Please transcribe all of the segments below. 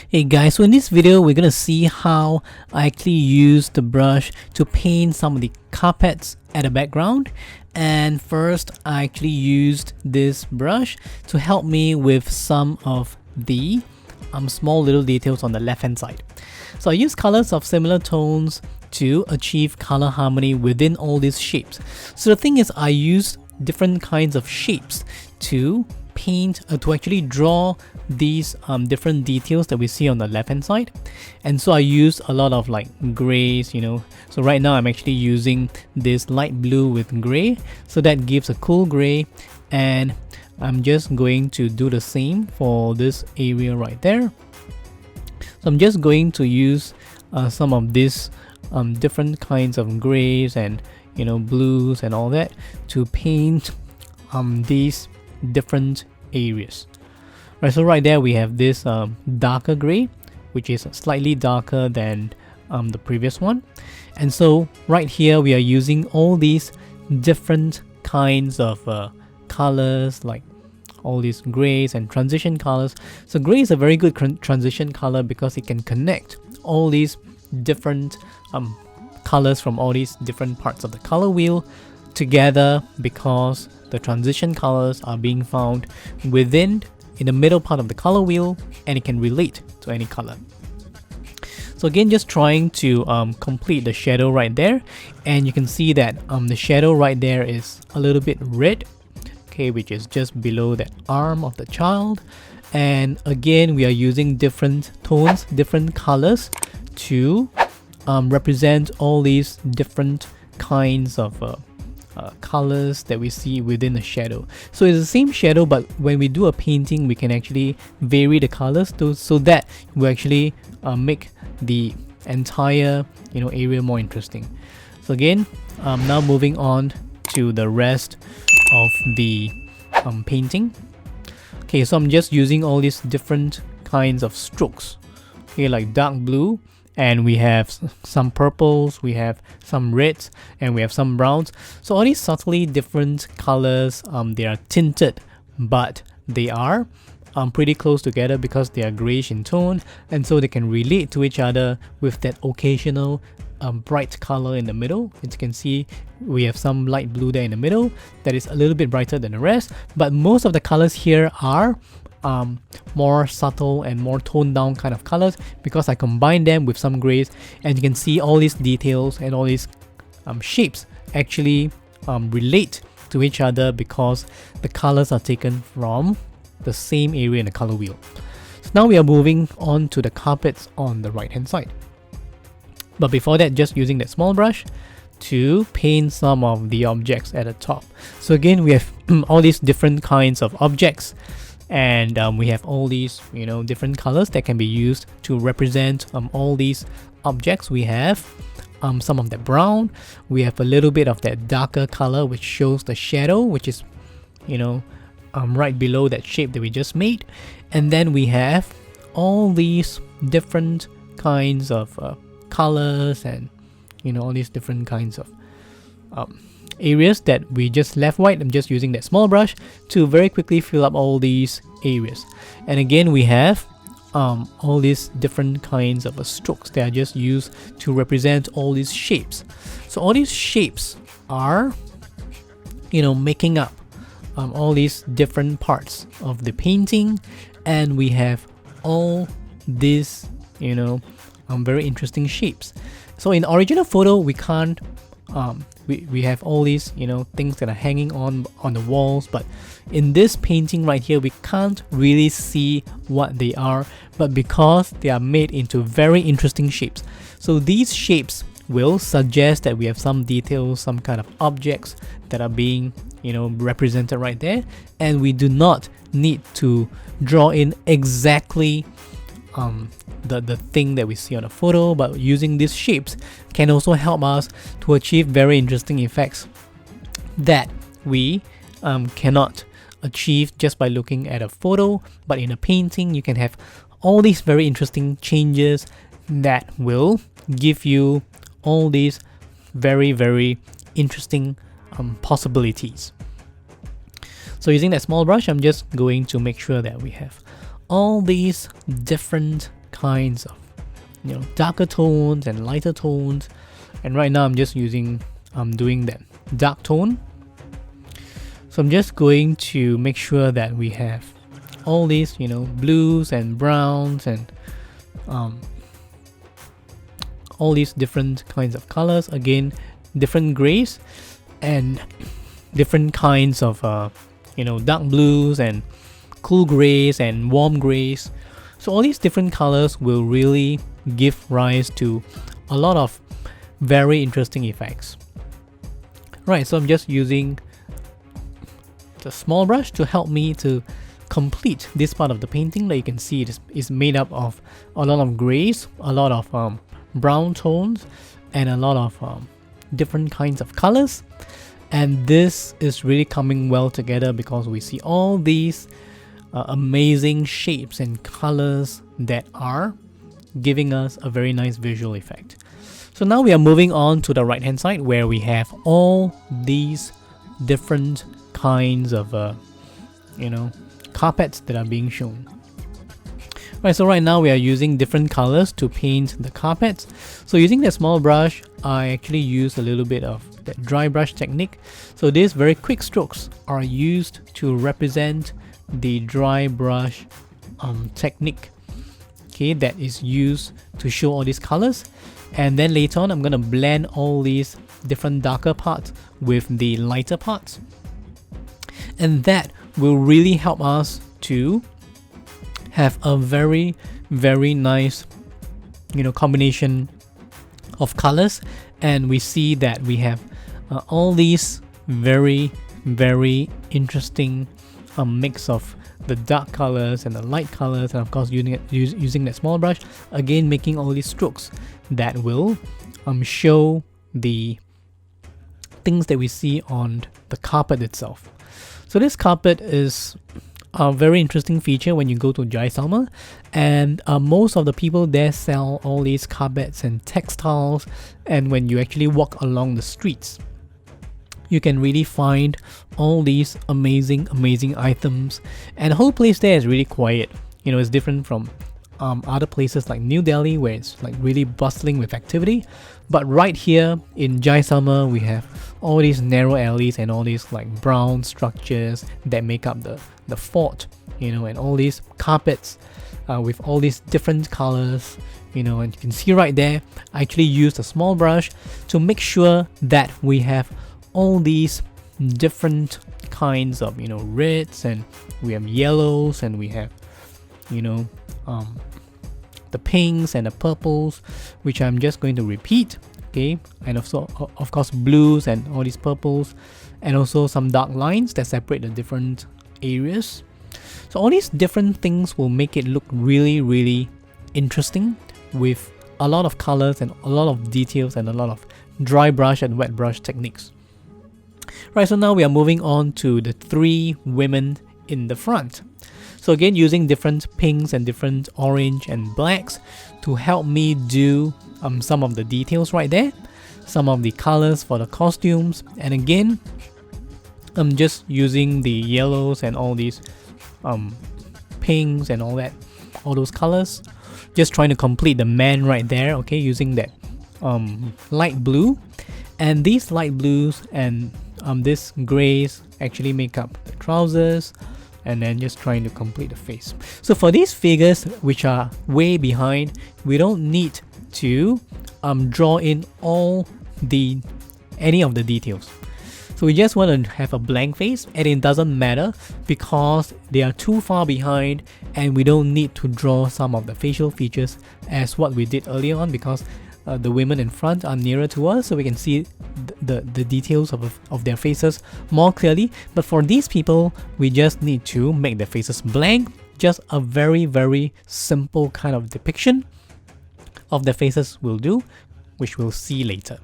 Hey guys, so in this video we're gonna see how I actually use the brush to paint some of the carpets at the background. And first I actually used this brush to help me with some of the small little details on the left hand side. So I use colors of similar tones to achieve color harmony within all these shapes. So the thing is, I use different kinds of shapes to paint to actually draw these different details that we see on the left hand side. And so I use a lot of like grays, so right now I'm actually using this light blue with gray, so that gives a cool gray. And I'm just going to do the same for this area right there. So I'm just going to use some of these different kinds of grays and blues and all that to paint these different areas. Right, so right there we have this darker gray, which is slightly darker than the previous one. And so right here we are using all these different kinds of colors, like all these grays and transition colors. So gray is a very good transition color because it can connect all these different colors from all these different parts of the color wheel together, because the transition colors are being found in the middle part of the color wheel, and it can relate to any color. So again, just trying to complete the shadow right there, and you can see that the shadow right there is a little bit red, okay, which is just below that arm of the child. And again, we are using different tones, different colors to represent all these different kinds of colors that we see within the shadow. So it's the same shadow, but when we do a painting, we can actually vary the colors so that we actually make the entire area more interesting. So again, now moving on to the rest of the painting. Okay, so I'm just using all these different kinds of strokes, okay, like dark blue, and we have some purples, we have some reds, and we have some browns. So all these subtly different colors, they are tinted, but they are pretty close together because they are grayish in tone, and so they can relate to each other with that occasional bright color in the middle. As you can see, we have some light blue there in the middle that is a little bit brighter than the rest, but most of the colors here are more subtle and more toned down kind of colors because I combine them with some grays, and you can see all these details and all these shapes actually relate to each other because the colors are taken from the same area in the color wheel. So now we are moving on to the carpets on the right hand side. But before that, just using that small brush to paint some of the objects at the top. So again, we have all these different kinds of objects, and we have all these different colors that can be used to represent all these objects. We have some of that brown, we have a little bit of that darker color which shows the shadow, which is right below that shape that we just made. And then we have all these different kinds of colors and all these different kinds of areas that we just left white. I'm just using that small brush to very quickly fill up all these areas. And again, we have all these different kinds of strokes that are just used to represent all these shapes. So all these shapes are making up all these different parts of the painting, and we have all these very interesting shapes. So in the original photo, we can't we have all these things that are hanging on the walls, but in this painting right here we can't really see what they are, but because they are made into very interesting shapes, so these shapes will suggest that we have some details, some kind of objects that are being represented right there, and we do not need to draw in exactly the thing that we see on the photo, but using these shapes can also help us to achieve very interesting effects that we cannot achieve just by looking at a photo. But in a painting, you can have all these very interesting changes that will give you all these very, very interesting possibilities. So using that small brush, I'm just going to make sure that we have all these different kinds of, darker tones and lighter tones. And right now I'm just doing that dark tone. So I'm just going to make sure that we have all these, blues and browns and all these different kinds of colors. Again, different grays and different kinds of, dark blues and cool grays and warm grays. So all these different colors will really give rise to a lot of very interesting effects. Right, so I'm just using the small brush to help me to complete this part of the painting. That you can see it is made up of a lot of grays, a lot of brown tones, and a lot of different kinds of colors. And this is really coming well together because we see all these amazing shapes and colors that are giving us a very nice visual effect. So now we are moving on to the right hand side, where we have all these different kinds of carpets that are being shown. Right, so right now we are using different colors to paint the carpets. So using the small brush, I actually use a little bit of that dry brush technique. So these very quick strokes are used to represent the dry brush technique, okay, that is used to show all these colors. And then later on I'm going to blend all these different darker parts with the lighter parts, and that will really help us to have a very, very nice combination of colors. And we see that we have all these very, very interesting mix of the dark colors and the light colors, and of course using that small brush, again making all these strokes that will show the things that we see on the carpet itself. So this carpet is a very interesting feature when you go to Jaisalmer, and most of the people there sell all these carpets and textiles. And when you actually walk along the streets, you can really find all these amazing items, and the whole place there is really quiet. It's different from other places like New Delhi, where it's like really bustling with activity. But right here in Jaisalmer, we have all these narrow alleys and all these like brown structures that make up the fort, and all these carpets with all these different colors, and you can see right there, I actually used a small brush to make sure that we have all these different kinds of reds, and we have yellows, and we have the pinks and the purples, which I'm just going to repeat, okay, and also of course blues and all these purples, and also some dark lines that separate the different areas. So all these different things will make it look really, really interesting with a lot of colors and a lot of details and a lot of dry brush and wet brush techniques. Right, so now we are moving on to the three women in the front. So again, using different pinks and different orange and blacks to help me do some of the details right there, some of the colors for the costumes. And again, I'm just using the yellows and all these pinks and all those colors, just trying to complete the man right there, okay, using that light blue. And these light blues and this grays actually make up the trousers, and then just trying to complete the face. So for these figures which are way behind, we don't need to draw in any of the details. So we just want to have a blank face, and it doesn't matter because they are too far behind, and we don't need to draw some of the facial features as what we did earlier on, because the women in front are nearer to us, so we can see the details of their faces more clearly. But for these people, we just need to make their faces blank, just a very, very simple kind of depiction of their faces will do, which we'll see later.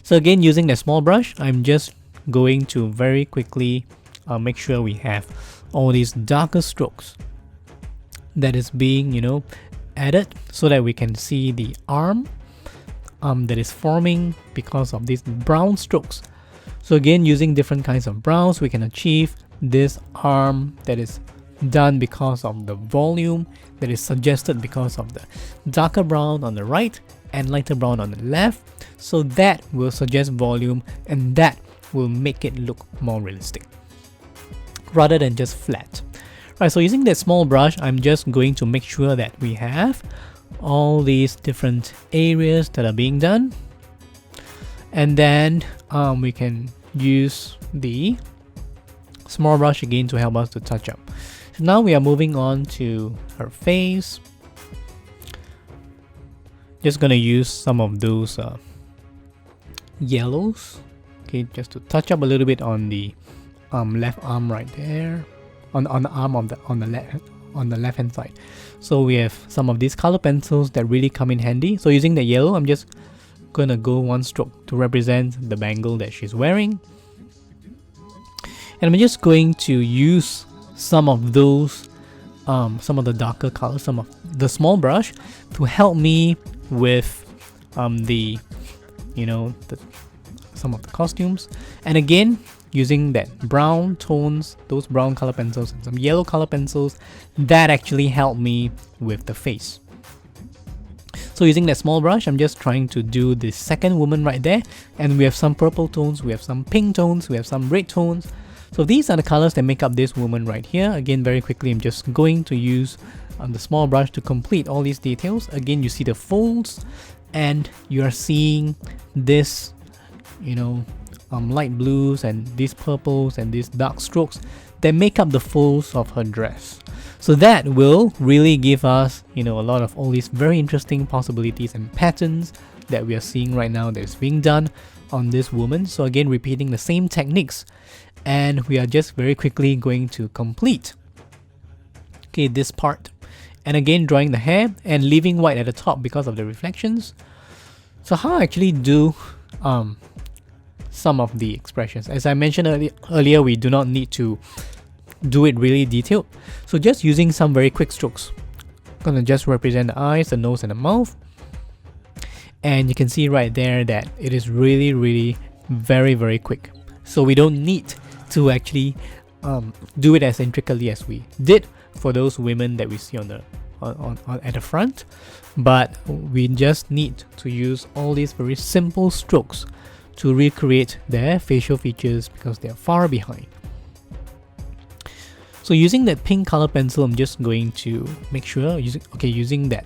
So again, using the small brush, I'm just going to very quickly make sure we have all these darker strokes that is being added, so that we can see the arm that is forming because of these brown strokes. So again, using different kinds of browns, we can achieve this arm that is done because of the volume that is suggested because of the darker brown on the right and lighter brown on the left. So that will suggest volume, and that will make it look more realistic rather than just flat. Right, so using that small brush, I'm just going to make sure that we have all these different areas that are being done, and then we can use the small brush again to help us to touch up. So now we are moving on to her face. Just gonna use some of those yellows, okay, just to touch up a little bit on the left arm right there, on the arm on the left hand side. So we have some of these color pencils that really come in handy. So using the yellow, I'm just gonna go one stroke to represent the bangle that she's wearing, and I'm just going to use some of those some of the darker colors, some of the small brush, to help me with the some of the costumes. And again, using that brown tones, those brown color pencils and some yellow color pencils, that actually help me with the face. So using that small brush, I'm just trying to do the second woman right there, and we have some purple tones, we have some pink tones, we have some red tones. So these are the colors that make up this woman right here. Again, very quickly, I'm just going to use the small brush to complete all these details. Again, you see the folds, and you are seeing this, light blues and these purples and these dark strokes that make up the folds of her dress. So that will really give us, a lot of all these very interesting possibilities and patterns that we are seeing right now that is being done on this woman. So again, repeating the same techniques, and we are just very quickly going to complete, okay, this part. And again, drawing the hair and leaving white at the top because of the reflections. So how I actually do some of the expressions. As I mentioned earlier, we do not need to do it really detailed. So just using some very quick strokes. I'm gonna just represent the eyes, the nose, and the mouth. And you can see right there that it is really, really very, very quick. So we don't need to actually do it as intricately as we did for those women that we see on the at the front, but we just need to use all these very simple strokes to recreate their facial features because they are far behind. So using that pink color pencil, I'm just going to make sure using that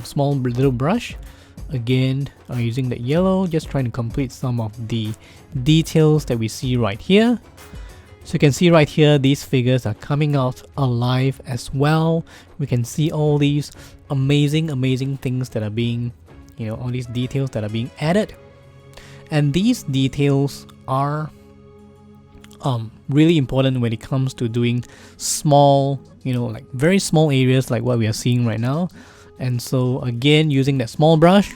small little brush. Again, using the yellow, just trying to complete some of the details that we see right here. So you can see right here, these figures are coming out alive as well. We can see all these amazing things that are being, all these details that are being added. And these details are really important when it comes to doing small, like very small areas like what we are seeing right now. And so again, using that small brush,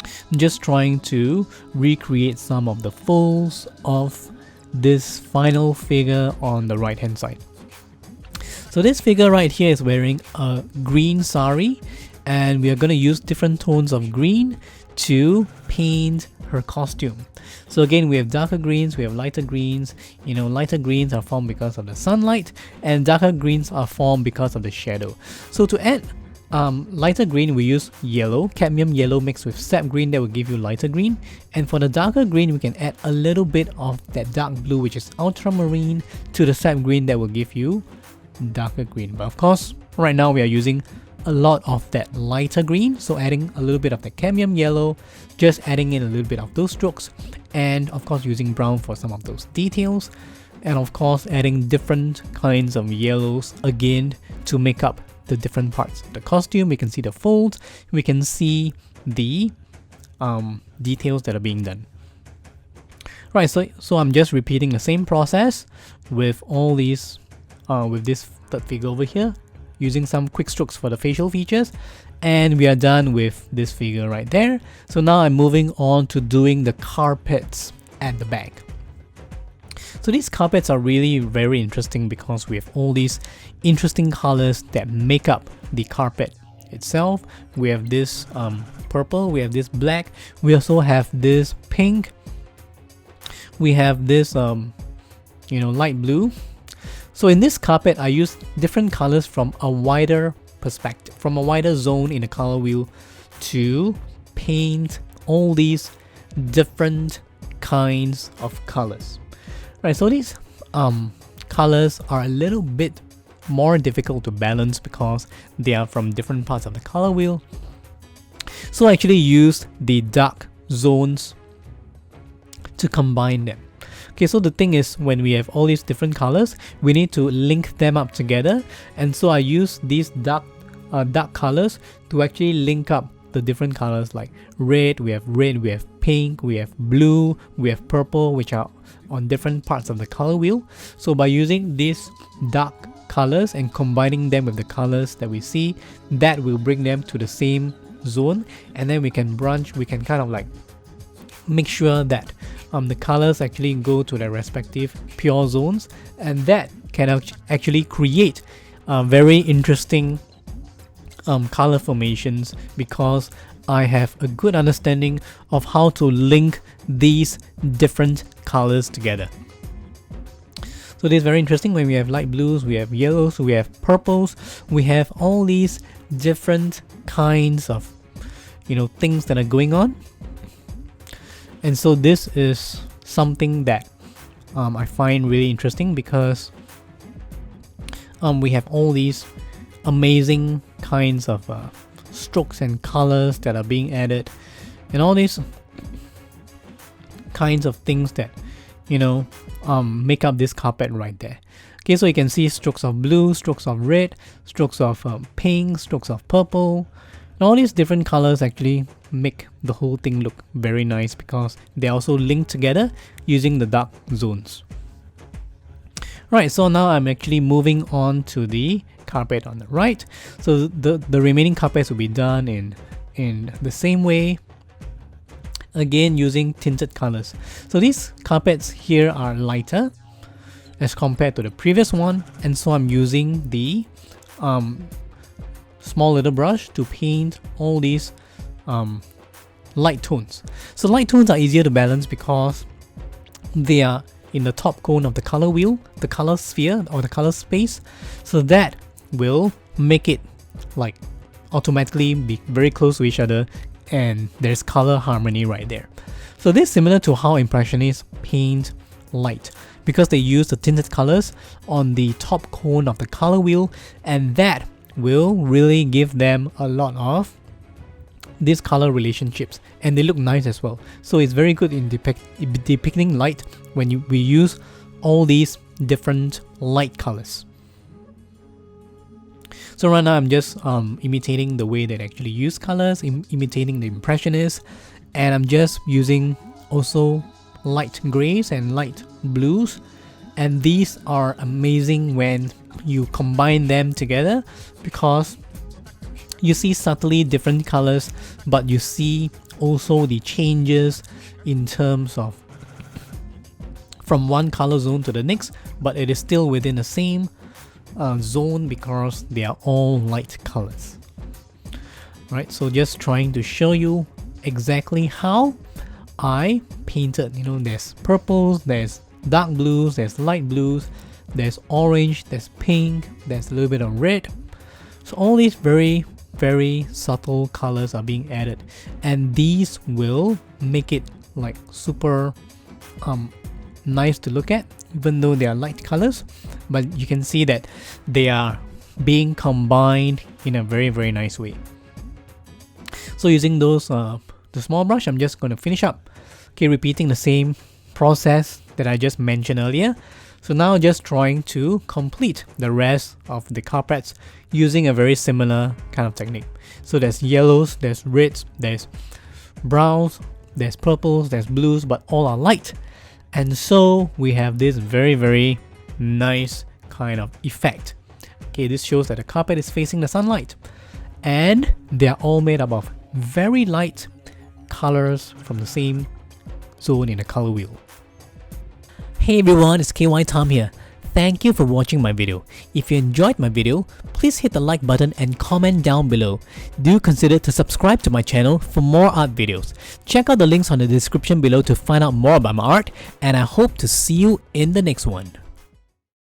I'm just trying to recreate some of the folds of this final figure on the right hand side. So this figure right here is wearing a green sari, and we are going to use different tones of green to paint her costume. So again, we have darker greens, we have lighter greens. Lighter greens are formed because of the sunlight, and darker greens are formed because of the shadow. So to add lighter green, we use yellow, cadmium yellow mixed with sap green, that will give you lighter green. And for the darker green, we can add a little bit of that dark blue, which is ultramarine, to the sap green, that will give you darker green. But of course, right now we are using a lot of that lighter green, so adding a little bit of the cadmium yellow, just adding in a little bit of those strokes, and of course using brown for some of those details, and of course adding different kinds of yellows again to make up the different parts of the costume. We can see the folds, we can see the details that are being done. Right, so I'm just repeating the same process with all these, with this third figure over here, using some quick strokes for the facial features, and we are done with this figure right there. So now I'm moving on to doing the carpets at the back. So these carpets are really very interesting because we have all these interesting colors that make up the carpet itself. We have this purple, we have this black, we also have this pink, we have this light blue. So in this carpet, I use different colors from a wider perspective, from a wider zone in the color wheel to paint all these different kinds of colors. Right, so these colors are a little bit more difficult to balance because they are from different parts of the color wheel. So I actually used the dark zones to combine them. Okay, so the thing is, when we have all these different colors, we need to link them up together, and so I use these dark colors to actually link up the different colors. Like red, we have pink, we have blue, we have purple, which are on different parts of the color wheel. So by using these dark colors and combining them with the colors that we see, that will bring them to the same zone, and then we can kind of like make sure that the colors actually go to their respective pure zones, and that can actually create very interesting color formations, because I have a good understanding of how to link these different colors together. So this is very interesting. When we have light blues, we have yellows, we have purples, we have all these different kinds of things that are going on. And so this is something that I find really interesting, because we have all these amazing kinds of strokes and colors that are being added, and all these kinds of things that make up this carpet right there. Okay, so you can see strokes of blue, strokes of red, strokes of pink, strokes of purple. And all these different colors actually make the whole thing look very nice, because they're also linked together using the dark zones. Right, so now I'm actually moving on to the carpet on the right. So the remaining carpets will be done in the same way, again using tinted colors. So these carpets here are lighter as compared to the previous one, and so I'm using the small little brush to paint all these light tones. So light tones are easier to balance because they are in the top cone of the color wheel, the color sphere or the color space, so that will make it like automatically be very close to each other, and there's color harmony right there. So this is similar to how Impressionists paint light, because they use the tinted colors on the top cone of the color wheel, and that will really give them a lot of these color relationships, and they look nice as well. So it's very good in depicting light when we use all these different light colors. So right now I'm just imitating the way they actually use colors, imitating the Impressionists, and I'm just using also light grays and light blues, and these are amazing when you combine them together, because you see subtly different colors, but you see also the changes in terms of from one color zone to the next, but it is still within the same zone because they are all light colors. Right, so just trying to show you exactly how I painted. There's purples, there's dark blues, there's light blues, there's orange, there's pink, there's a little bit of red. So all these very subtle colors are being added, and these will make it like super nice to look at, even though they are light colors, but you can see that they are being combined in a very nice way. So using those the small brush, I'm just going to finish up, okay, repeating the same process that I just mentioned earlier. So now just trying to complete the rest of the carpets using a very similar kind of technique. So there's yellows, there's reds, there's browns, there's purples, there's blues, but all are light. And so we have this very nice kind of effect. Okay, this shows that the carpet is facing the sunlight, and they are all made up of very light colors from the same zone in the color wheel. Hey everyone, it's KY Tom here. Thank you for watching my video. If you enjoyed my video, please hit the like button and comment down below. Do consider to subscribe to my channel for more art videos. Check out the links on the description below to find out more about my art, and I hope to see you in the next one.